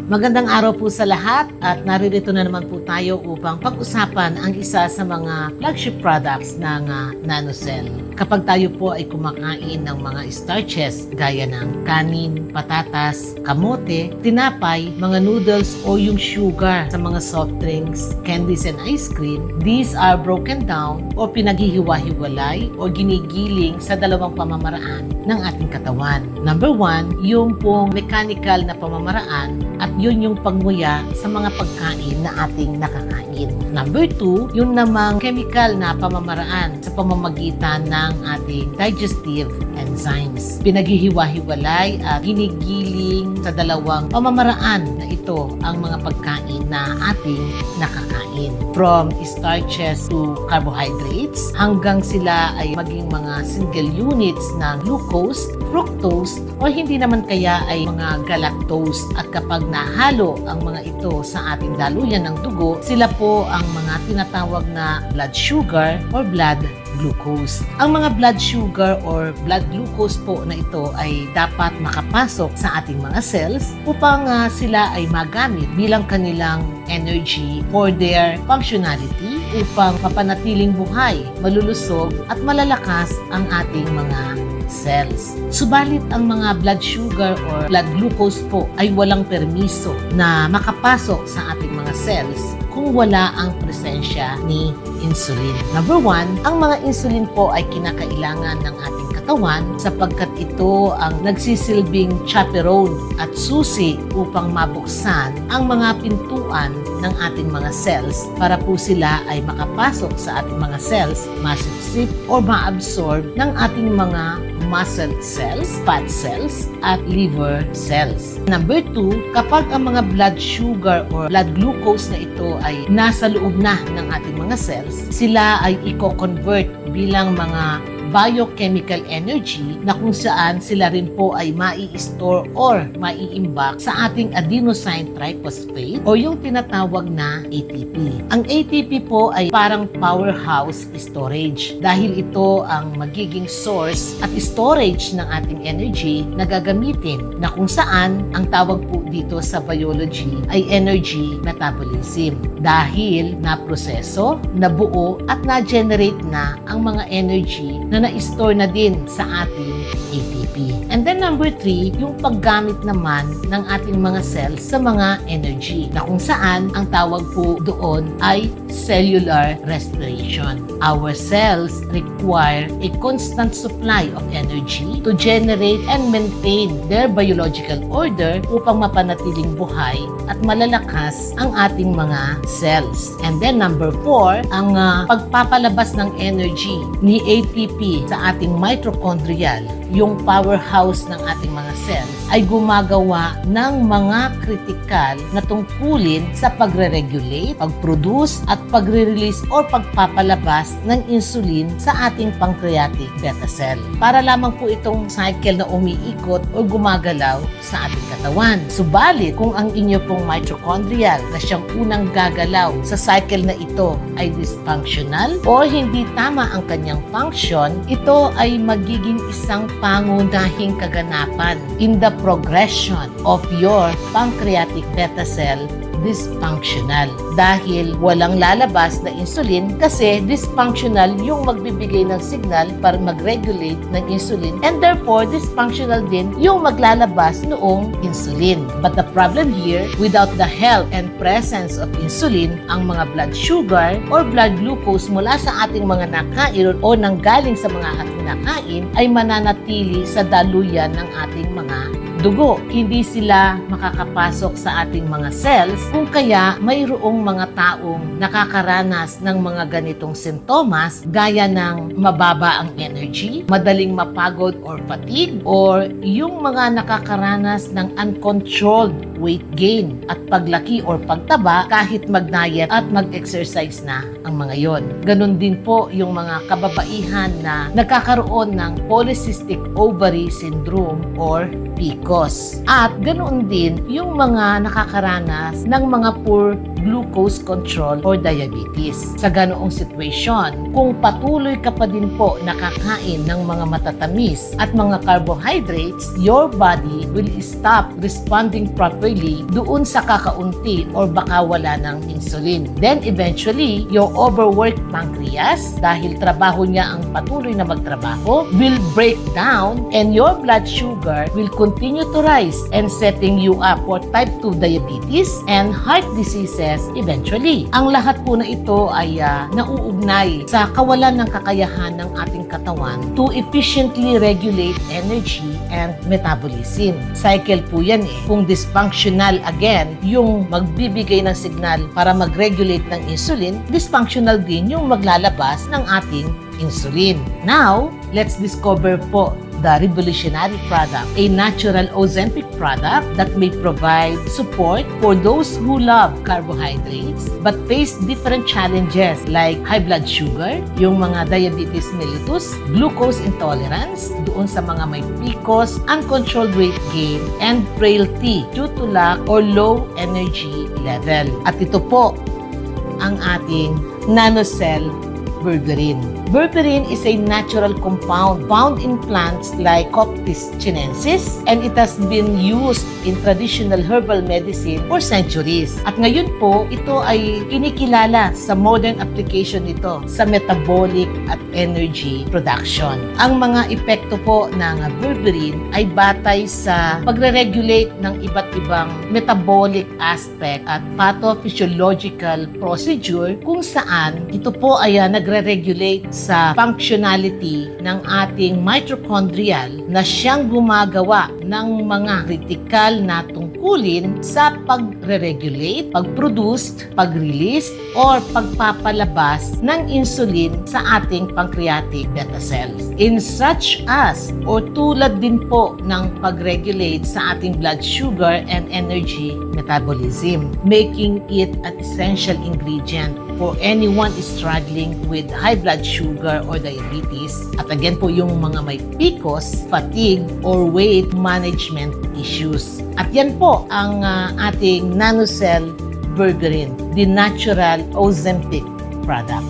Magandang araw po sa lahat at naririto na naman po tayo upang pag-usapan ang isa sa mga flagship products ng NanoCell. Kapag tayo po ay kumakain ng mga starches gaya ng kanin, patatas, kamote, tinapay, mga noodles o yung sugar sa mga soft drinks, candies and ice cream, these are broken down o pinaghihiwa-hiwalay o ginigiling sa dalawang pamamaraan ng ating katawan. Number 1, yung pong mechanical na pamamaraan at yun yung pagnguya sa mga pagkain na ating nakakain. Number 2, yung namang chemical na pamamaraan sa pamamagitan ng ating digestive enzymes. Pinaghihiwa-hiwalay at ginigiling sa dalawang pamamaraan na ito ang mga pagkain na ating nakakain. From starches to carbohydrates hanggang sila ay maging mga single units ng glucose, fructose o hindi naman kaya ay mga galactose. At kapag nahalo ang mga ito sa ating daluyan ng dugo, sila po ang mga tinatawag na blood sugar or blood glucose. Ang mga blood sugar or blood glucose po na ito ay dapat makapasok sa ating mga cells upang sila ay magamit bilang kanilang energy for their functionality upang mapanatiling buhay, malulusog at malalakas ang ating mga cells. Subalit ang mga blood sugar or blood glucose po ay walang permiso na makapasok sa ating mga cells kung wala ang presensya ni insulin. Number 1, ang mga insulin po ay kinakailangan ng ating katawan sapagkat ito ang nagsisilbing chaperone at susi upang mabuksan ang mga pintuan ng ating mga cells para po sila ay makapasok sa ating mga cells, masipsip o maabsorb ng ating mga muscle cells, fat cells, at liver cells. Number 2, kapag ang mga blood sugar or blood glucose na ito ay nasa loob na ng ating mga cells, sila ay i-convert bilang mga biochemical energy na kung saan sila rin po ay mai-store or mai-imbak sa ating adenosine triphosphate o yung tinatawag na ATP. Ang ATP po ay parang powerhouse storage dahil ito ang magiging source at storage ng ating energy na gagamitin na kung saan ang tawag po dito sa biology ay energy metabolism dahil naproseso, nabuo at na-generate na ang mga energy na na-store na din sa ating ATP. And then number 3, yung paggamit naman ng ating mga cells sa mga energy na kung saan ang tawag po doon ay cellular respiration. Our cells require a constant supply of energy to generate and maintain their biological order upang mapanatiling buhay at malalakas ang ating mga cells. And then number 4, ang pagpapalabas ng energy ni ATP sa ating mitochondrial, yung powerhouse ng ating mga cells, ay gumagawa ng mga kritikal na tungkulin sa pagre-regulate, pag-produce at pagre-release or pagpapalabas ng insulin sa ating pancreatic beta cell. Para lamang po itong cycle na umiikot o gumagalaw sa ating katawan. Subalit, kung ang inyo pong mitochondrial na siyang unang gagalaw sa cycle na ito ay dysfunctional o hindi tama ang kanyang function, ito ay magiging isang pangunahing kaganapan in the progression of your pancreatic beta cell dysfunctional dahil walang lalabas na insulin kasi dysfunctional yung magbibigay ng signal para mag-regulate ng insulin and therefore dysfunctional din yung maglalabas noong insulin. But the problem here, without the help and presence of insulin, ang mga blood sugar or blood glucose mula sa ating mga nakain o nanggaling sa mga ating nakain ay mananatili sa daluyan ng ating mga dugo. Hindi sila makakapasok sa ating mga cells kung kaya mayroong mga taong nakakaranas ng mga ganitong sintomas gaya ng mababa ang energy, madaling mapagod or fatigue, or yung mga nakakaranas ng uncontrolled weight gain at paglaki or pagtaba kahit mag-diet at mag-exercise na ang mga yon. Ganon din po yung mga kababaihan na nagkakaroon ng polycystic ovary syndrome or PCOS. At ganoon din yung mga nakakaranas ng mga poor glucose control or diabetes. Sa ganoong sitwasyon, kung patuloy ka pa din po nakakain ng mga matatamis at mga carbohydrates, your body will stop responding properly doon sa kakaunti or baka wala ng insulin. Then eventually, your overworked pancreas, dahil trabaho niya ang patuloy na magtrabaho, will break down and your blood sugar will continue to rise and setting you up for type 2 diabetes and heart diseases eventually. Ang lahat po na ito ay nauugnay sa kawalan ng kakayahan ng ating katawan to efficiently regulate energy and metabolism. Cycle po yan eh. Kung dysfunctional again, yung magbibigay ng signal para mag-regulate ng insulin, dysfunctional din yung maglalabas ng ating insulin. Now, let's discover po the revolutionary product, a natural Ozempic product that may provide support for those who love carbohydrates but face different challenges like high blood sugar, yung mga diabetes mellitus, glucose intolerance, doon sa mga may PCOS, uncontrolled weight gain, and frailty due to lack or low energy level. At ito po ang ating NanoCell berberine. Berberine is a natural compound found in plants like Coptis chinensis and it has been used in traditional herbal medicine for centuries. At ngayon po, ito ay kinikilala sa modern application nito sa metabolic at energy production. Ang mga epekto po ng berberine ay batay sa pagre-regulate ng iba't ibang metabolic aspect at pathophysiological procedure kung saan ito po ay nagre-regulate sa functionality ng ating mitochondrial na siyang gumagawa ng mga critical na tungkulin sa pagre-regulate, pag-produce, pag-release, or pagpapalabas ng insulin sa ating pancreatic beta cells. In such as, or tulad din po ng pag-regulate sa ating blood sugar and energy metabolism, making it an essential ingredient for anyone struggling with high blood sugar or diabetes. At again po yung mga may PCOS, fatigue, or weight management issues. At yan po ang ating NanoCell berberine, the natural Ozempic product.